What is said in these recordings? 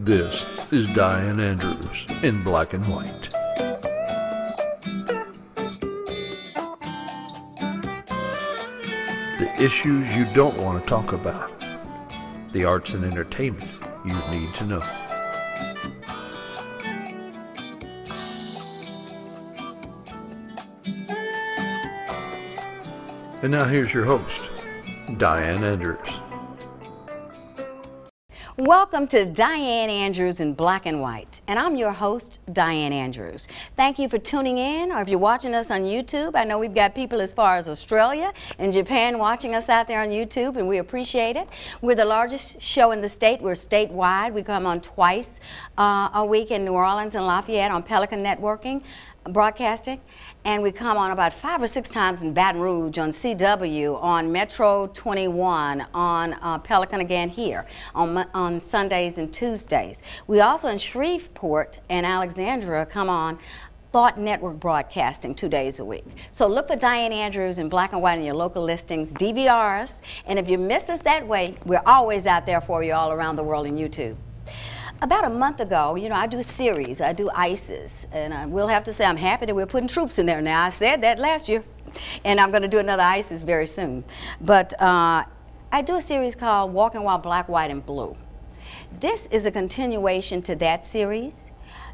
This is Dianne Andrews in Black and White. The issues you don't want to talk about. The arts and entertainment you need to know. And now here's your host, Dianne Andrews. Welcome to Dianne Andrews in Black and White, and I'm your host, Dianne Andrews. Thank you for tuning in, or if you're watching us on YouTube, I know we've got people as far as Australia and Japan watching us out there on YouTube, and we appreciate it. We're the largest show in the state. We're statewide. We come on twice a week in New Orleans and Lafayette on Pelican Networking Broadcasting, and we come on about 5 or 6 times in Baton Rouge on CW, on Metro 21, on Pelican again here on Sundays and Tuesdays. We also in Shreveport and Alexandria come on Thought Network Broadcasting 2 days a week. So look for Dianne Andrews in Black and White in your local listings, DVRs, and if you miss us that way, we're always out there for you all around the world in YouTube. About a month ago, you know, I do a series. I do ISIS, and I will have to say I'm happy that we're putting troops in there now. I said that last year, and I'm going to do another ISIS very soon. But I do a series called Walking While Black, White, and Blue. This is a continuation to that series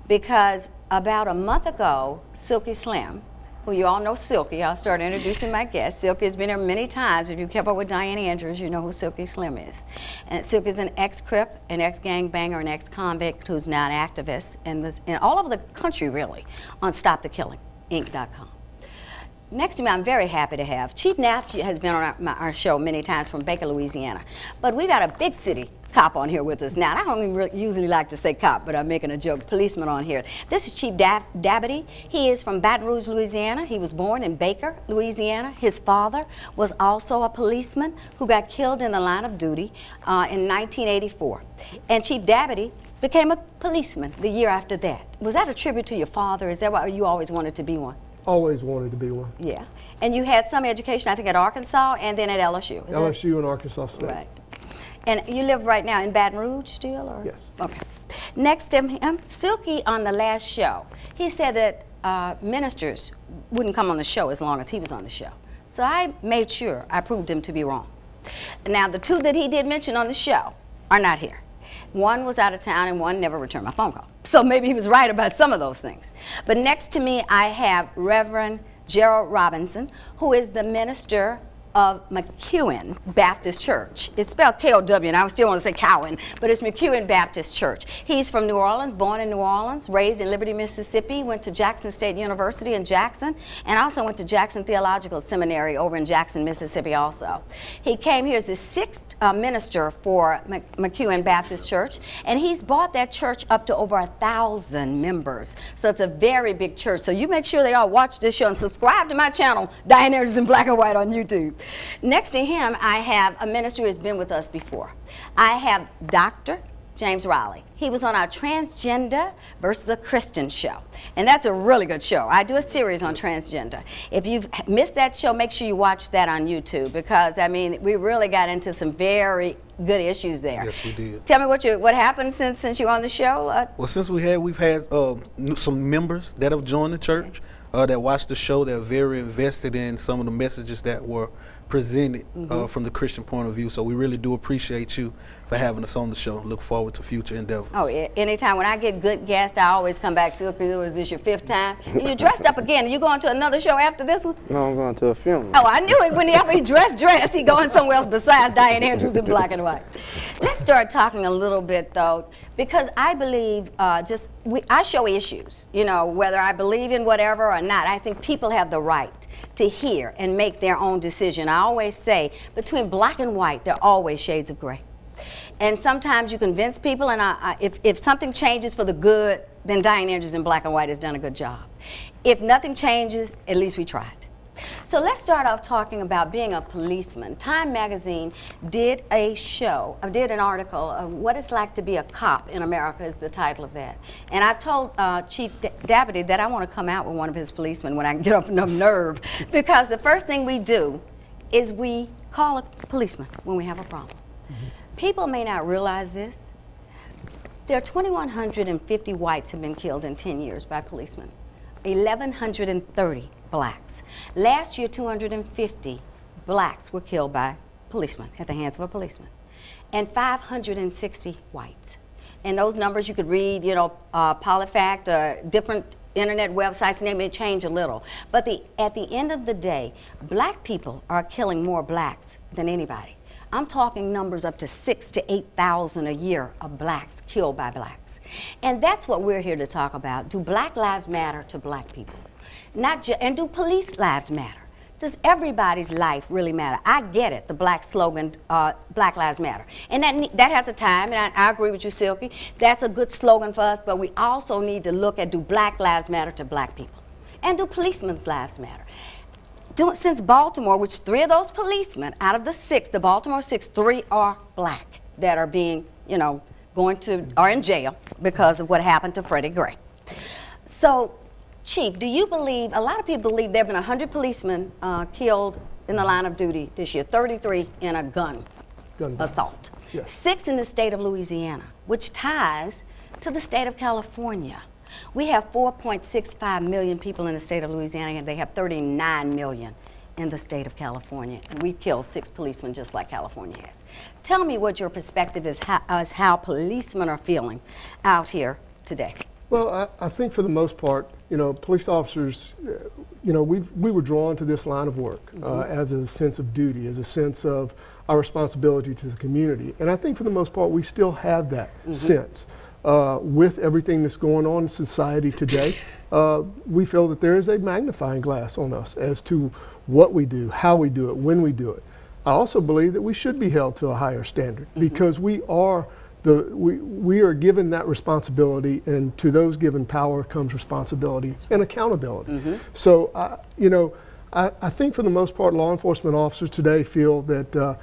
because about a month ago, Silky Slim, who you all know Silky, I'll start introducing my guest. Silky has been here many times. If you kept up with Dianne Andrews, you know who Silky Slim is. And Silky is an ex-Crip, an ex-gangbanger, an ex-convict who's now an activist in all over the country, really, on StopTheKillingInc.com. Next to me, I'm very happy to have Chief Knapp has been on our show many times from Baker, Louisiana. But we got a big city cop on here with us now. I don't even usually like to say cop, but I'm making a joke. Policeman on here. This is Chief Dabadie. He is from Baton Rouge, Louisiana. He was born in Baker, Louisiana. His father was also a policeman who got killed in the line of duty in 1984. And Chief Dabadie became a policeman the year after that. Was that a tribute to your father? Is that why you always wanted to be one? Always wanted to be one. Yeah. And you had some education, I think, at Arkansas and then at LSU. LSU and Arkansas State. Right. And you live right now in Baton Rouge still? Or? Yes. Okay. Next to him, Silky on the last show, he said that ministers wouldn't come on the show as long as he was on the show. So I made sure I proved him to be wrong. Now, the two that he did mention on the show are not here. One was out of town and one never returned my phone call. So maybe he was right about some of those things. But next to me, I have Reverend Gerald Robinson, who is the minister of McEwen Baptist Church. It's spelled K-O-W, and I still want to say Cowan, but it's McEwen Baptist Church. He's from New Orleans, born in New Orleans, raised in Liberty, Mississippi, went to Jackson State University in Jackson, and also went to Jackson Theological Seminary over in Jackson, Mississippi also. He came here as the 6th minister for McEwen Baptist Church, and he's brought that church up to over 1,000 members. So it's a very big church. So you make sure they all watch this show and subscribe to my channel, Dianne Andrews in Black and White on YouTube. Next to him, I have a minister who has been with us before. I have Dr. James Riley. He was on our Transgender versus a Christian show, and that's a really good show. I do a series on transgender. If you've missed that show, make sure you watch that on YouTube because, I mean, we really got into some very good issues there. Yes, we did. Tell me what happened since you were on the show. Well, since we've had some members that have joined the church, that watched the show, that are very invested in some of the messages that were presented from the Christian point of view. So we really do appreciate you for having us on the show. Look forward to future endeavors. Oh, anytime when I get good guests, I always come back. Silky, was this your 5th time? And you dressed up again. Are you going to another show after this one? No, I'm going to a film. Oh, I knew it. Whenever he dressed, he going somewhere else besides Dianne Andrews in Black and White. Let's start talking a little bit, though, because I believe I show issues, you know, whether I believe in whatever or not. I think people have the right to hear and make their own decision. I always say, between black and white, there are always shades of gray. And sometimes you convince people, and if something changes for the good, then Dianne Andrews in Black and White has done a good job. If nothing changes, at least we tried. So let's start off talking about being a policeman. Time magazine did an article of what it's like to be a cop in America is the title of that. And I told Chief Dabadie that I want to come out with one of his policemen when I get up enough nerve, because the first thing we do is we call a policeman when we have a problem. People may not realize this. There are 2,150 whites have been killed in 10 years by policemen, 1,130 blacks. Last year, 250 blacks were killed by policemen, at the hands of a policeman, and 560 whites. And those numbers you could read, you know, PolitiFact, different internet websites, and they may change a little. But at the end of the day, black people are killing more blacks than anybody. I'm talking numbers up to 6,000 to 8,000 a year of blacks killed by blacks. And that's what we're here to talk about. Do black lives matter to black people? And do police lives matter? Does everybody's life really matter? I get it, the black slogan, Black Lives Matter. And that has a time, and I agree with you, Silky. That's a good slogan for us, but we also need to look at, do black lives matter to black people? And do policemen's lives matter? Since Baltimore, which 3 of those policemen out of the 6, the Baltimore 6, 3 are black that are being, you know, are in jail because of what happened to Freddie Gray. So, Chief, do you believe, a lot of people believe there have been 100 policemen killed in the line of duty this year, 33 in a gun assault, yes. 6 in the state of Louisiana, which ties to the state of California. We have 4.65 million people in the state of Louisiana, and they have 39 million in the state of California. And we've killed 6 policemen just like California has. Tell me what your perspective is, how policemen are feeling out here today. Well, I think for the most part, you know, police officers, you know, we were drawn to this line of work as a sense of duty, as a sense of our responsibility to the community. And I think for the most part, we still have that sense. With everything that's going on in society today, we feel that there is a magnifying glass on us as to what we do, how we do it, when we do it. I also believe that we should be held to a higher standard because we are given that responsibility, and to those given power comes responsibility and accountability. So, you know, I think for the most part, law enforcement officers today feel that,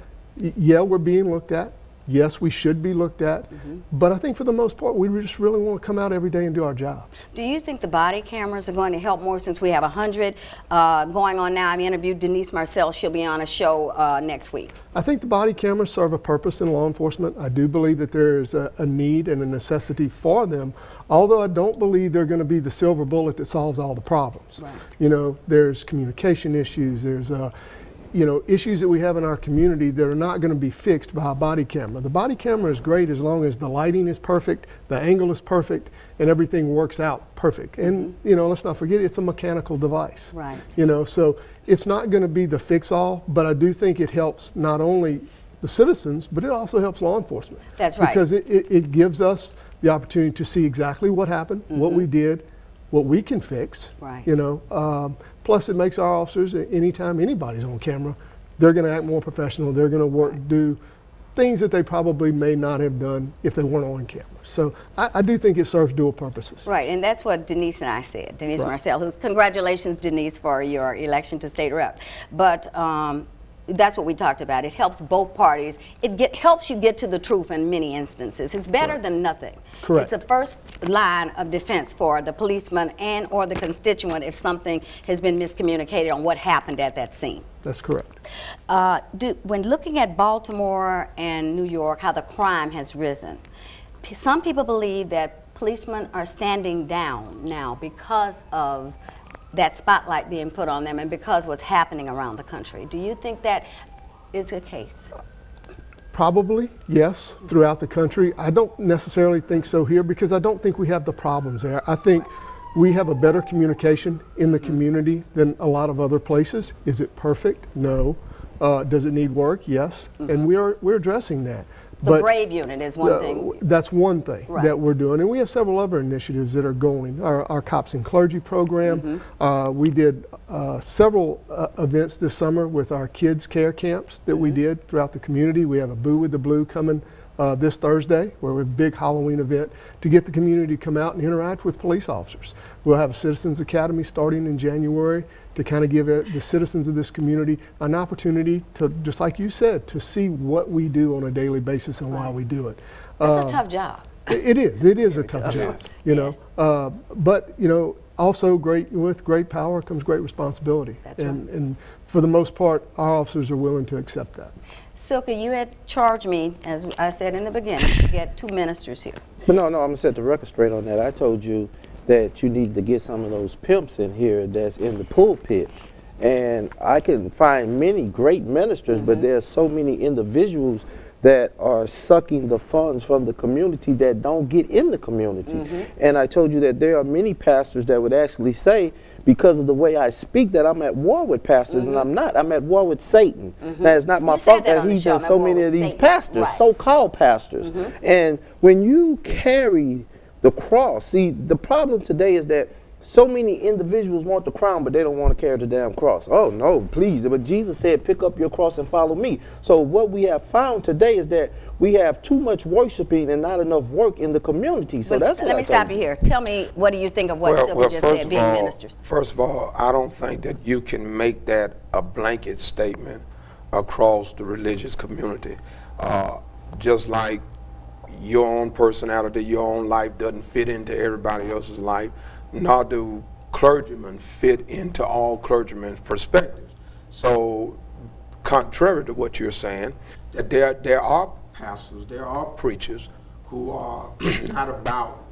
yeah, we're being looked at. Yes, we should be looked at, but I think for the most part, we just really want to come out every day and do our jobs. Do you think the body cameras are going to help more, since we have 100 going on now? I interviewed Denise Marcel. She'll be on a show next week. I think the body cameras serve a purpose in law enforcement. I do believe that there is a need and a necessity for them, although I don't believe they're going to be the silver bullet that solves all the problems. Right. You know, there's communication issues, there's you know, issues that we have in our community that are not going to be fixed by a body camera. The body camera is great as long as the lighting is perfect, the angle is perfect, and everything works out perfect. And, you know, let's not forget, it's a mechanical device. Right. You know, so it's not going to be the fix-all, but I do think it helps not only the citizens, but it also helps law enforcement. That's right. Because it gives us the opportunity to see exactly what happened, what we did, what we can fix. Right. You know, plus it makes our officers, anytime anybody's on camera, they're going to act more professional. They're going to do things that they probably may not have done if they weren't on camera. So I do think it serves dual purposes. Right, and that's what Denise and I said. Denise Marcel, who's, congratulations, Denise, for your election to state rep. But that's what we talked about. It helps both parties. It helps you get to the truth in many instances. It's better than nothing. Correct. It's a first line of defense for the policeman and or the constituent if something has been miscommunicated on what happened at that scene. That's correct. When looking at Baltimore and New York, how the crime has risen, some people believe that policemen are standing down now because of that spotlight being put on them and because what's happening around the country. Do you think that is the case? Probably, yes, throughout the country. I don't necessarily think so here because I don't think we have the problems there. I think we have a better communication in the community than a lot of other places. Is it perfect? No. Does it need work? Yes. And we're addressing that. The Brave Unit is one thing. That's one thing that we're doing. And we have several other initiatives that are going. Our Cops and Clergy program. We did several events this summer with our kids' care camps that we did throughout the community. We have a Boo with the Blue coming this Thursday, where we're a big Halloween event to get the community to come out and interact with police officers. We'll have a Citizens Academy starting in January to kind of give the citizens of this community an opportunity to, just like you said, to see what we do on a daily basis and why we do it. It's a tough job. It is a tough job, you know. But, you know, also with great power comes great responsibility. That's and for the most part, our officers are willing to accept that. Silka, you had charged me, as I said in the beginning, to get 2 ministers here. But no, I'm going to set the record straight on that. I told you that you need to get some of those pimps in here that's in the pulpit. And I can find many great ministers, but there's so many individuals that are sucking the funds from the community that don't get in the community. And I told you that there are many pastors that would actually say, because of the way I speak, that I'm at war with pastors, and I'm not. I'm at war with Satan. Now, it's not my fault that he's in so many of these pastors, so-called pastors. And when you carry the cross, see, the problem today is that so many individuals want the crown, but they don't want to carry the damn cross. Oh, no, please. But Jesus said, pick up your cross and follow me. So what we have found today is that we have too much worshiping and not enough work in the community. So that's what Let me stop you here. Tell me, what do you think of what Silva just said, being ministers? First of all, I don't think that you can make that a blanket statement across the religious community. Just like your own personality, your own life doesn't fit into everybody else's life, nor do clergymen fit into all clergymen's perspectives. So, contrary to what you're saying, that there are pastors, there are preachers who are not about,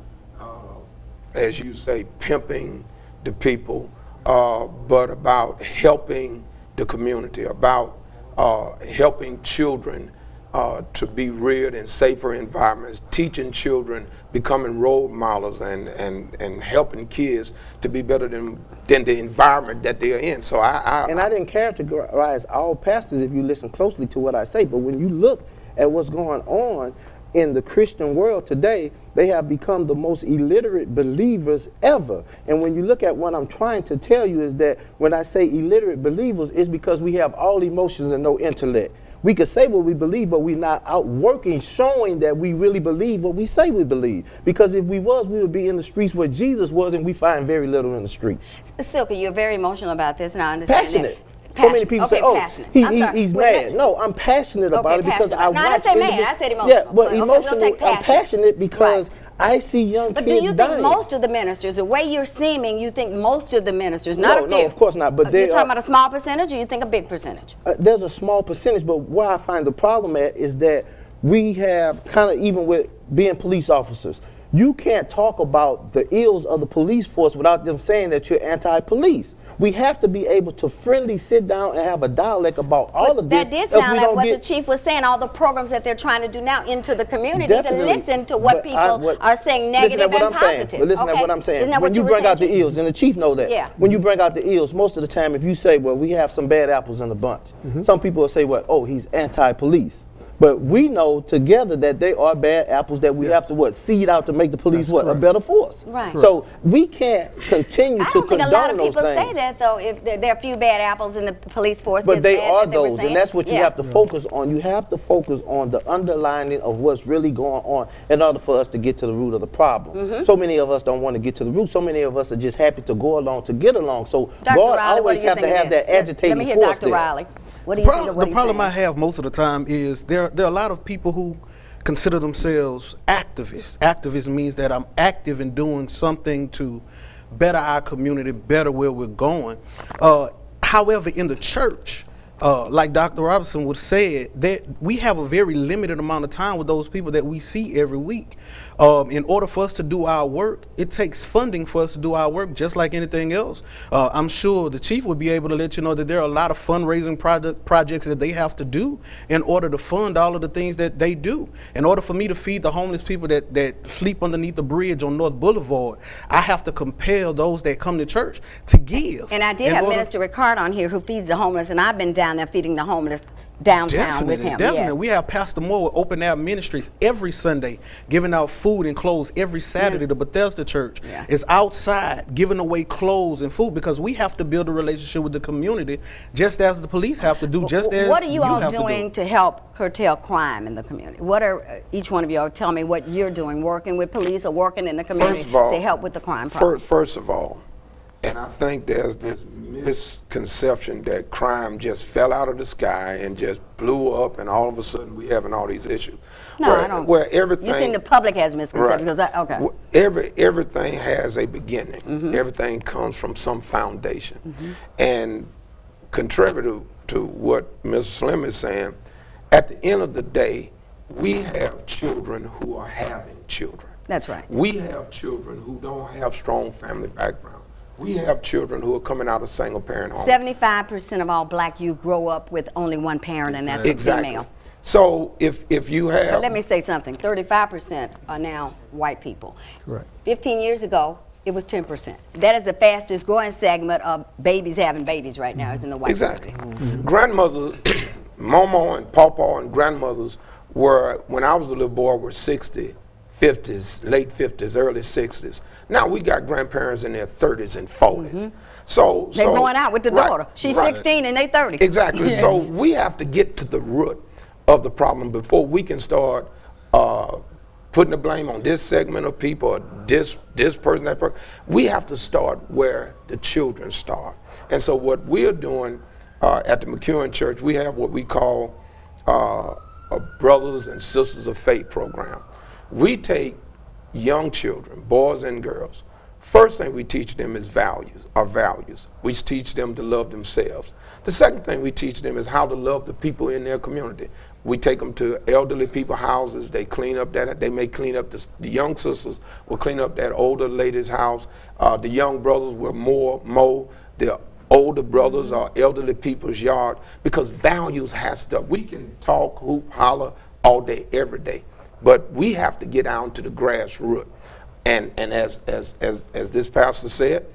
as you say, pimping the people, but about helping the community, about helping children to be reared in safer environments, teaching children, becoming role models, and helping kids to be better than the environment that they're in. So I didn't characterize all pastors if you listen closely to what I say, but when you look at what's going on in the Christian world today, they have become the most illiterate believers ever. And when you look at what I'm trying to tell you is that when I say illiterate believers, it's because we have all emotions and no intellect. We could say what we believe, but we're not out working, showing that we really believe what we say we believe. Because if we was, we would be in the streets where Jesus was, and we find very little in the streets. Silka, you're very emotional about this, and I understand passionate. That. So many people say, oh, he's mad. No, I'm passionate about it because I watch. No, I didn't say mad, I said emotional. Yeah, but emotional, I'm passionate because I see young kids dying. But do you think most of the ministers, the way you're seeming, you think most of the ministers, not a few? No, of course not. But you're talking about a small percentage, or you think a big percentage? There's a small percentage, but where I find the problem at is that we have kind of, even with being police officers, you can't talk about the ills of the police force without them saying that you're anti-police. We have to be able to friendly sit down and have a dialogue about all of this. That did sound like what the chief was saying, all the programs that they're trying to do now into the community to listen to what people are saying negative and positive. But listen to what I'm saying. When you bring out the ills, and the chief know that, when you bring out the ills, most of the time if you say, well, we have some bad apples in the bunch, some people will say, well, oh, he's anti-police. But we know together that they are bad apples that we have to seed out to make the police a better force. Right. So we can't continue to condone those things. I don't think a lot of people say that though. If there are a few bad apples in the police force, but they are those, and that's what you have to focus on. You have to focus on the underlining of what's really going on in order for us to get to the root of the problem. So many of us don't want to get to the root. So many of us are just happy to go along to get along. So God always have to have that agitating force. Let me hear Dr. Riley. What do you think of what the problem I have most of the time is there are a lot of people who consider themselves activists. Activism means that I'm active in doing something to better our community, better where we're going. However, in the church, like Dr. Robinson would say, that we have a very limited amount of time with those people that we see every week. In order for us to do our work, it takes funding for us to do our work, just like anything else. I'm sure the chief would be able to let you know that there are a lot of fundraising projects that they have to do in order to fund all of the things that they do. In order for me to feed the homeless people that sleep underneath the bridge on North Boulevard, I have to compel those that come to church to give. And I did have Minister Ricard on here who feeds the homeless, and I've been down there feeding the homeless downtown with him. Definitely. Yes. We have Pastor Moore with Open Air Ministries every Sunday, giving out food and clothes every Saturday. The Bethesda Church is outside giving away clothes and food because we have to build a relationship with the community just as the police have to do, just as what are you all doing to help curtail crime in the community? What are each one of you all tell me what you're doing, working with police or working in the community to help with the crime problem? First of all, and I think there's this misconception that crime just fell out of the sky and just blew up, and all of a sudden we having all these issues. No, I don't. Where everything, you think the public has misconceptions? Right. Everything has a beginning. Everything comes from some foundation, and contrary to what Ms. Slim is saying, at the end of the day, we have children who are having children. That's right. We have children who don't have strong family background. We have children who are coming out of single parent homes. 75% of all black youth grow up with only one parent, and that's a female. So if you have... But let me say something. 35% are now white people. Correct. 15 years ago, it was 10%. That is the fastest growing segment of babies having babies right now, is in the white community. Grandmothers, Mama and Papa and grandmothers were, when I was a little boy, were 60, 50s, late 50s, early 60s. Now we got grandparents in their 30s and 40s. So they're going out with the daughter. She's 16 and they 30. Exactly. So we have to get to the root of the problem before we can start putting the blame on this segment of people, or this person, that person. We have to start where the children start. And so what we're doing at the McEwen Church, we have what we call a Brothers and Sisters of Faith program. We take young children, boys and girls. First thing we teach them is our values. We teach them to love themselves. The second thing we teach them is how to love the people in their community. We take them to elderly people houses. They clean up that. They may clean up the young sisters will clean up that older lady's house. The young brothers will mow the older brothers or elderly people's yard, because values has to. We can talk, hoop, holler all day, every day, but we have to get down to the grassroots. And as this pastor said,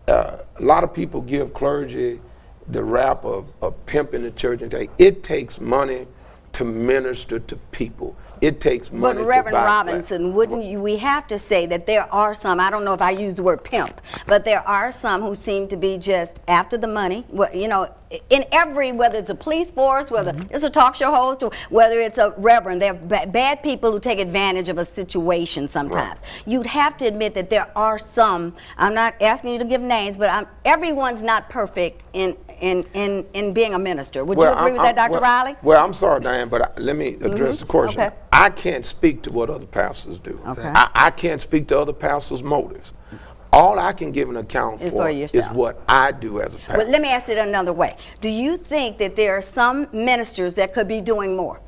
a lot of people give clergy the rap of pimping the church, and it takes money to minister to people. It takes money. But Reverend Robinson, wouldn't you, we have to say that there are some, I don't know if I use the word pimp, but there are some who seem to be just after the money. Well, you know, in every, whether it's a police force, whether it's a talk show host, or whether it's a reverend, they're bad people who take advantage of a situation sometimes. Right. You'd have to admit that there are some, I'm not asking you to give names, but everyone's not perfect in being a minister. Would you agree with that, Dr. Riley? Well, I'm sorry, Diane, but let me address the question. Okay. I can't speak to what other pastors do. Okay. I can't speak to other pastors' motives. All I can give an account for is what I do as a pastor. But let me ask it another way. Do you think that there are some ministers that could be doing more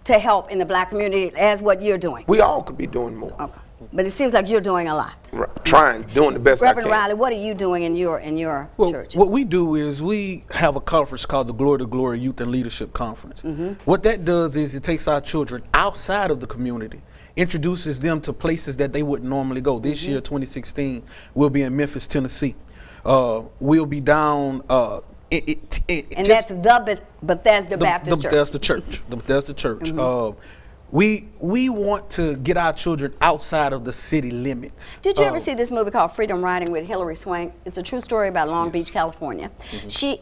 to help in the black community as what you're doing? We all could be doing more. Okay. But it seems like you're doing a lot. Trying, doing the best I can. Reverend Riley, what are you doing in your church? What we do is we have a conference called the Glory to Glory Youth and Leadership Conference. What that does is it takes our children outside of the community, introduces them to places that they wouldn't normally go. This year, 2016, we'll be in Memphis, Tennessee. We'll be down and that's the Bethesda Baptist Church. That's the church. That's the church. We want to get our children outside of the city limits. Did you ever see this movie called Freedom Riding with Hilary Swank? It's a true story about Long Beach, California. She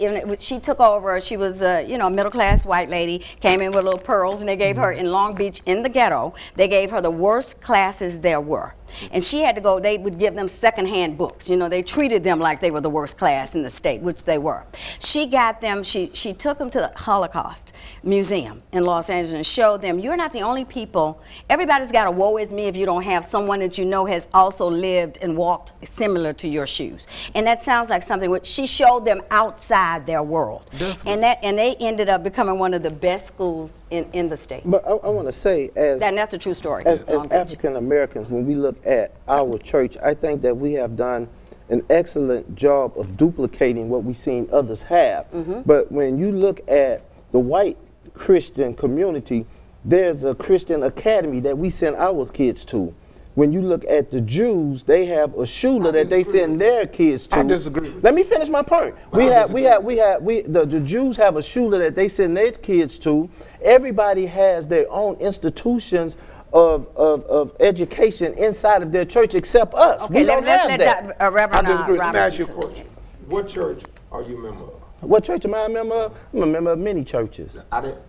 took over. She was a middle-class white lady, came in with little pearls, and they gave her in Long Beach, in the ghetto, they gave her the worst classes there were. And she had to go, they would give them secondhand books. You know, they treated them like they were the worst class in the state, which they were. She got them, she took them to the Holocaust Museum in Los Angeles and showed them, you're not the only people, everybody's got a woe is me if you don't have someone that you know has also lived and walked similar to your shoes. And that sounds like something which she showed them outside their world. Definitely. And they ended up becoming one of the best schools in the state. But I want to say, and that's a true story. As African Americans, when we look at our church, I think that we have done an excellent job of duplicating what we've seen others have. But when you look at the white Christian community, there's a Christian academy that we send our kids to. When you look at the Jews, they have a shula that they send their kids to. I disagree. Let me finish my point. The Jews have a shula that they send their kids to. Everybody has their own institutions of education inside of their church except us. Okay, let's let Reverend Robinson. Let me ask you a question. What church are you a member of? What church am I a member of? I'm a member of many churches.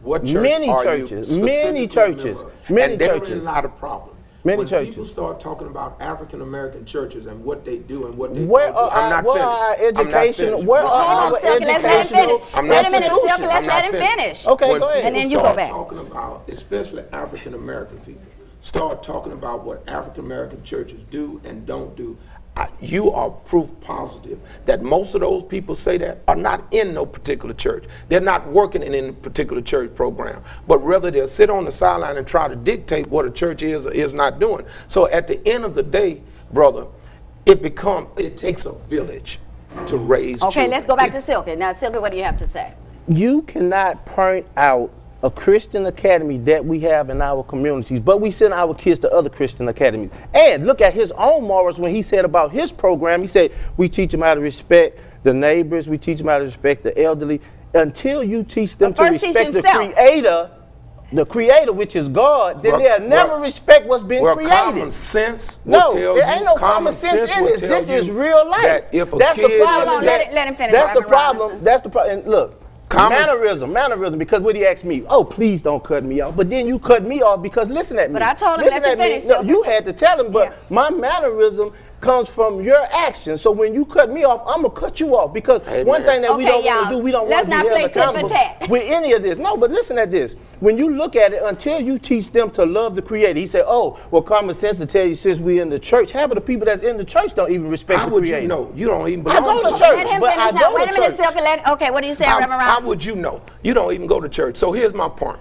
What church many are churches. You many churches. Many and churches. There is not a problem. Many when churches. People start talking about African American churches and what they do and what they where do. I'm not finished. Our educational? Where are our educational? Wait a minute, Silk, let's let him finish. Okay, go ahead. And then you go back. Talking about, especially African American people, start talking about what African American churches do and don't do. you are proof positive that most of those people say that are not in no particular church. They're not working in any particular church program, but rather they'll sit on the sideline and try to dictate what a church is or is not doing. So at the end of the day, brother, it takes a village to raise children. Let's go back to Silky. Now, Silky, what do you have to say? You cannot point out a Christian academy that we have in our communities, but we send our kids to other Christian academies. And look at his own morals when he said about his program. He said, we teach them how to respect the neighbors, we teach them how to respect the elderly. Until you teach them to respect the creator, which is God, then they'll never respect what's been created. Common sense will tell there ain't no common sense in this. This is real life. That if a that's kid the problem. Hold on, let him finish. That's the problem. That's the problem. And look, mannerism, because when he asked me, oh, please don't cut me off. But then you cut me off because listen at me. But I told him let you finish. No, you had to tell him, but my mannerism comes from your action. So when you cut me off, I'm going to cut you off. Because one thing that we don't want to do, we don't want to be held accountable with any of this. No, but listen at this. When you look at it, until you teach them to love the Creator, he said, oh, well, common sense to tell you since we're in the church, half of the people that's in the church don't even respect the Creator. How would you know? You don't even belong to church. Let him finish now. Wait a minute, Silky. Okay, what are you saying, Reverend Ross? How would you know? You don't even go to church. So here's my point.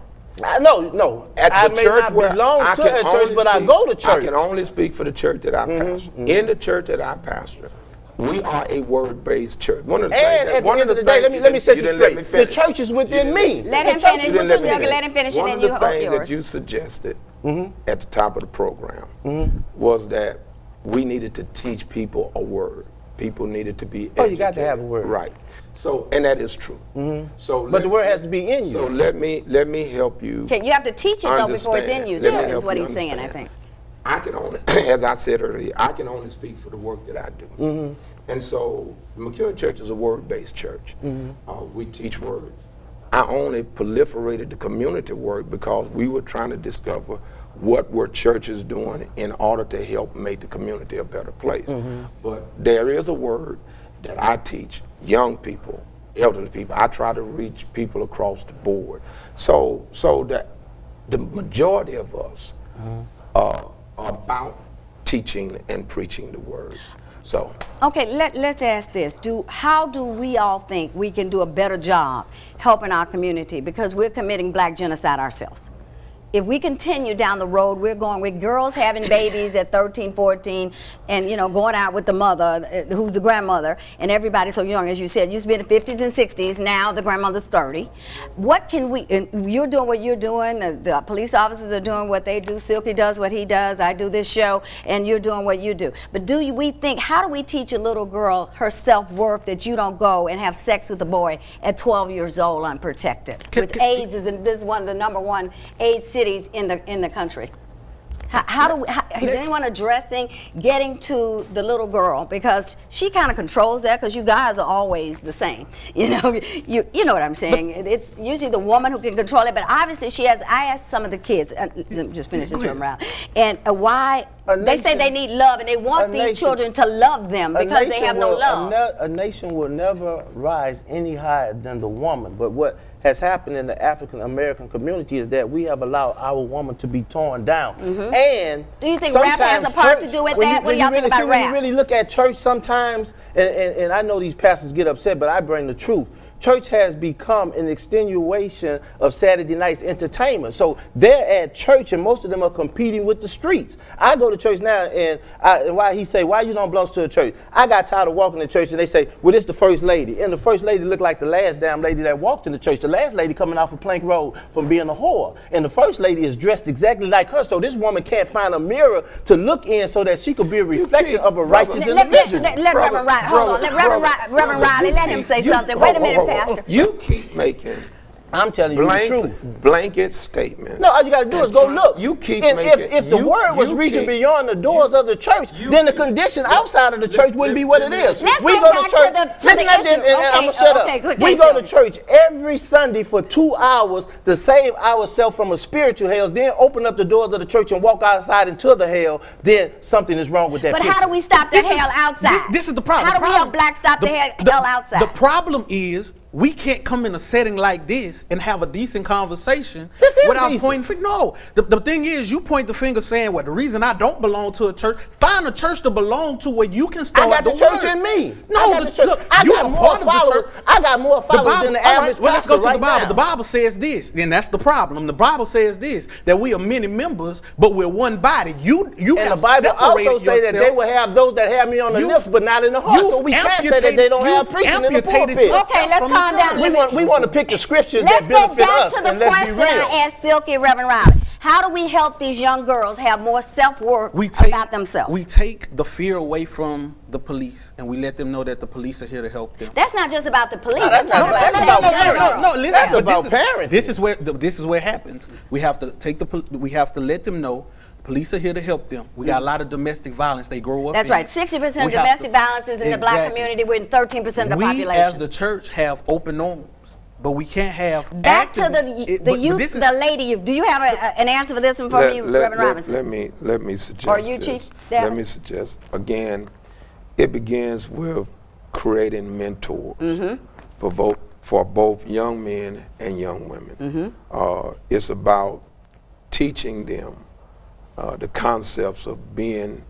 No. At the church where I go to church. I can only speak for the church that I pastor. In the church that I pastor, we are a word-based church. One of the things. At the end of the day, let me set you straight. The church is within me. Let him finish. Let him finish, and then you hold yours. One of the things that you suggested at the top of the program was that we needed to teach people a word. People needed to be educated. Oh, you got to have a word. Right. So, and that is true. So, but the word has to be in you. So let me help you. Okay, you have to teach it though before it's in you. Is what he's saying, I think. I can only, as I said earlier, I can only speak for the work that I do. And so, McEwen Church is a word-based church. We teach word. I only proliferated the community work because we were trying to discover what were churches doing in order to help make the community a better place. But there is a word that I teach young people, elderly people. I try to reach people across the board. So that the majority of us are about teaching and preaching the word. So okay, let's ask this. How do we all think we can do a better job helping our community, because we're committing black genocide ourselves? If we continue down the road we're going with, girls having babies at 13, 14, and going out with the mother who's the grandmother, and everybody so young, as you said, used to be in the 50s and 60s, now the grandmother's 30. What can we, and you're doing what you're doing, the police officers are doing what they do, Silky does what he does, I do this show, and you're doing what you do. But we think, how do we teach a little girl her self-worth that you don't go and have sex with a boy at 12 years old unprotected? With AIDS, this is one of the #1 AIDS cities in the country. Is anyone addressing getting to the little girl, because she kind of controls that, because you guys are always the same. You know what I'm saying. It's usually the woman who can control it, but obviously she has. I asked some of the kids, just finish this one round, and why they say they need love and they want these children to love them because they have no love. A nation will never rise any higher than the woman, but what has happened in the African American community is that we have allowed our woman to be torn down. And do you think rap has a part to do with that? What do y'all think about rap? When you really look at church sometimes, and I know these pastors get upset, but I bring the truth. Church has become an extenuation of Saturday night's entertainment. So they're at church and most of them are competing with the streets. I go to church now and why he say, why you don't belong to a church? I got tired of walking to church and they say, well, this the first lady. And the first lady looked like the last damn lady that walked in the church. The last lady coming off of Plank Road from being a whore. And the first lady is dressed exactly like her. So this woman can't find a mirror to look in so that she could be a reflection of a righteous individual. Let Reverend Riley, hold on. Let Reverend Riley, let him say something. Wait a minute. Pastor. You keep making, I'm telling you the truth, blanket statement. No, all you got to do is go look. You keep if the word was reaching beyond the doors of the church, then the condition outside of the church wouldn't be what it is. We go to church. Listen at this, and I'm gonna shut up. We go to church every Sunday for 2 hours to save ourselves from a spiritual hell, then open up the doors of the church and walk outside into the hell. Then something is wrong with that. But how do we stop the hell outside? This is the problem. How do we help blacks stop the hell outside? The problem is we can't come in a setting like this and have a decent conversation without pointing fingers. No, the thing is, you point the finger saying, well, the reason I don't belong to a church, find a church to belong to where you can start I got the church in me. No, look, I got more followers. I got more followers than the average well, let's go to the Bible. Now. The Bible says this, and that's the problem. The Bible says this, that we are many members, but we're one body. You and the Bible also say that they will have those that have me on the lips, but not in the heart. So we can't say that they don't have preaching in the pulpit. Okay, let's calm down. We want to pick the scriptures that benefit us. Let's go back to the question I asked Silky, Reverend Riley. How do we help these young girls have more self-worth about themselves? We take the fear away from the police, and we let them know that the police are here to help them. That's not just about the police. No, that's about parenting. No, listen, that's about parenting. This is where it happens. We have to let them know. Police are here to help them. We got a lot of domestic violence. They grow up. That's right. 60% of domestic violence is in the black community. We're in 13% of the population. We, as the church, have open arms, but we can't have. Back to the youth, the lady youth. Do you have an answer for this one for me, Reverend Robinson? Let me suggest. Or you, Chief? Let me suggest again. It begins with creating mentors for both young men and young women. It's about teaching them the concepts of being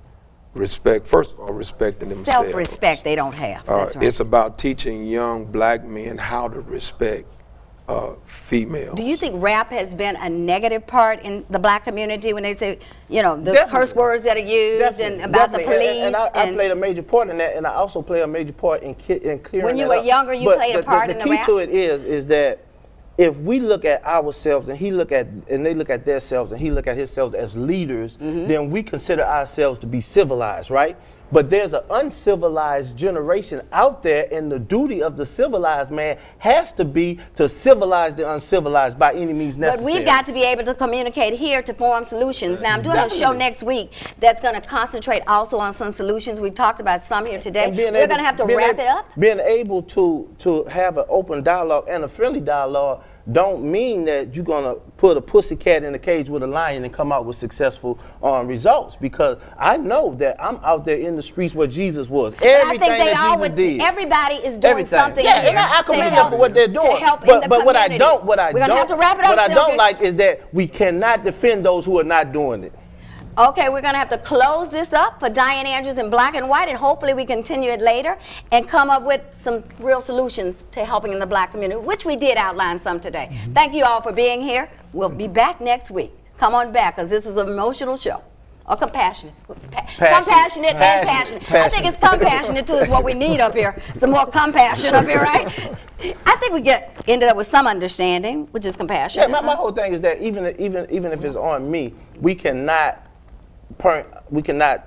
first of all, respecting themselves. Self-respect they don't have. That's right. It's about teaching young black men how to respect females. Do you think rap has been a negative part in the black community when they say, you know, the curse words that are used and about the police? And I played a major part in that, and I also play a major part in clearing when you were younger, you played a part in the rap? The key to it is that if we look at ourselves and they look at themselves and he look at himself as leaders, then we consider ourselves to be civilized, right? But there's an uncivilized generation out there, and the duty of the civilized man has to be to civilize the uncivilized by any means necessary. But we've got to be able to communicate here to form solutions. Now, I'm doing a show next week that's going to concentrate also on some solutions. We've talked about some here today. We're going to have to wrap it up. Being able to have an open dialogue and a friendly dialogue don't mean that you're going to put a pussycat in a cage with a lion and come out with successful results, because I know that I'm out there in the streets where Jesus was. Everything that Jesus did. Everybody is doing something here. And I commend them for what they're doing. But what I don't like is that we cannot defend those who are not doing it. Okay, we're going to have to close this up for Dianne Andrews in Black and White, and hopefully we continue it later and come up with some real solutions to helping in the black community, which we did outline some today. Thank you all for being here. We'll be back next week. Come on back, because this was an emotional show. Or compassionate. Compassionate and passionate. I think it's compassionate, too, is what we need up here. Some more compassion up here, right? I think we ended up with some understanding, which is compassion. Yeah, my whole thing is that even if it's on me, we cannot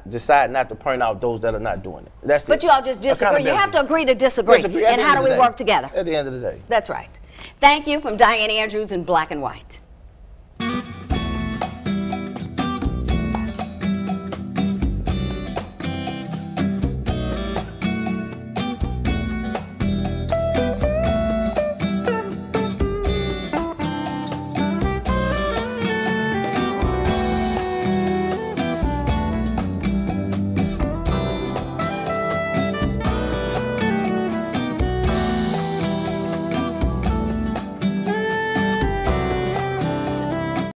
decide not to point out those that are not doing it. That's but you all just disagree. You have to agree to disagree. And how do we work together? At the end of the day. That's right. Thank you from Dianne Andrews in Black and White.